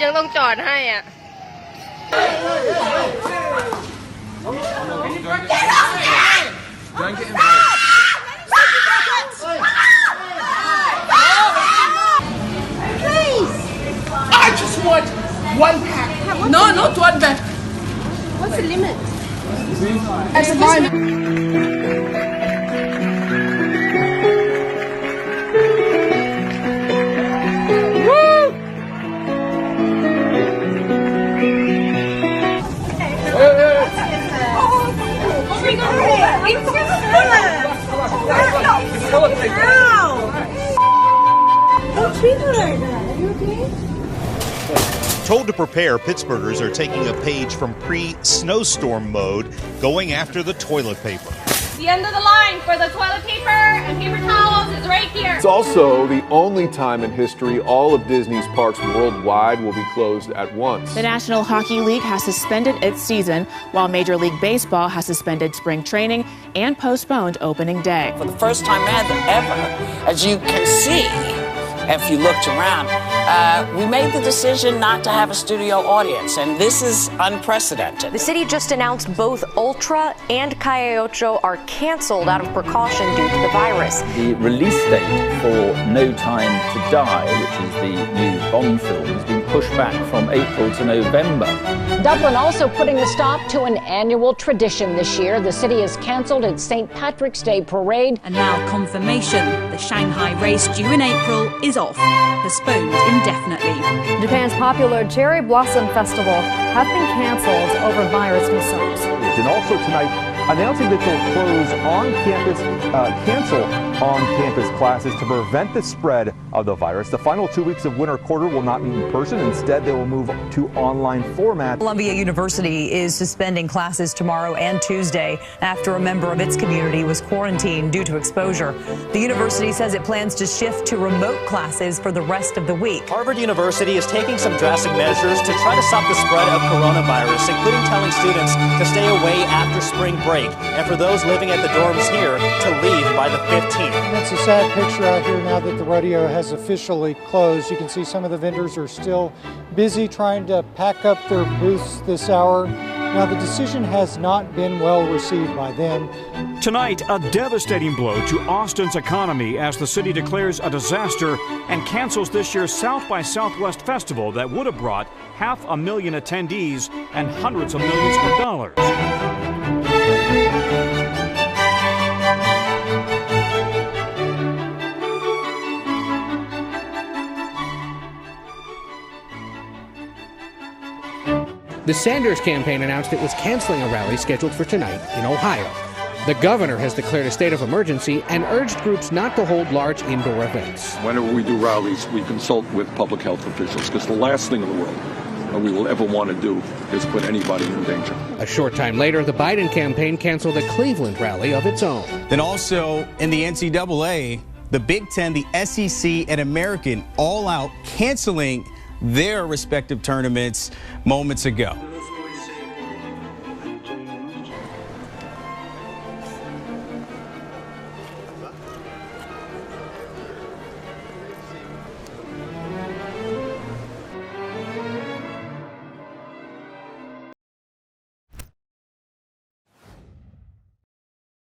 ยังต้องจอดให้อ่ะ Please. I just want one pack. No, not one pack. What's the limit? That's fine. Told to prepare, Pittsburghers are taking a page from pre-snowstorm mode, going after the toilet paper. The end of the line for the toilet paper and paper towels is right here. It's also the only time in history all of Disney's parks worldwide will be closed at once. The National Hockey League has suspended its season, while Major League Baseball has suspended spring training and postponed opening day. For the first time ever, as you can see, if you looked around, we made the decision not to have a studio audience, and this is unprecedented. The city just announced both Ultra and Calle Ocho are canceled out of precaution due to the virus. The release date for No Time to Die, which is the new Bond film, has been pushed back from April to November. Dublin also putting a stop to an annual tradition this year. The city has canceled its St. Patrick's Day parade. And now confirmation, the Shanghai race due in April is off, postponed indefinitely. Japan's popular Cherry Blossom Festival have been canceled over virus concerns. And also tonight, announcing that they'll close on-campus, cancel on-campus classes to prevent the spread of the virus. The final 2 weeks of winter quarter will not meet in person. Instead, they will move to online format. Columbia University is suspending classes tomorrow and Tuesday after a member of its community was quarantined due to exposure. The university says it plans to shift to remote classes for the rest of the week. Harvard University is taking some drastic measures to try to stop the spread of coronavirus, including telling students to stay away after spring break, and for those living at the dorms here to leave by the 15th. It's a sad picture out here now that the rodeo has officially closed. You can see some of the vendors are still busy trying to pack up their booths this hour. Now, the decision has not been well received by them. Tonight, a devastating blow to Austin's economy as the city declares a disaster and cancels this year's South by Southwest festival that would have brought 500,000 attendees and hundreds of millions of dollars. The Sanders campaign announced it was canceling a rally scheduled for tonight in Ohio. The governor has declared a state of emergency and urged groups not to hold large indoor events. Whenever we do rallies, we consult with public health officials, because the last thing in the world that we will ever want to do is put anybody in danger. A short time later, the Biden campaign canceled a Cleveland rally of its own. Then also in the NCAA, the Big Ten, the SEC, and American all out canceling their respective tournaments moments ago.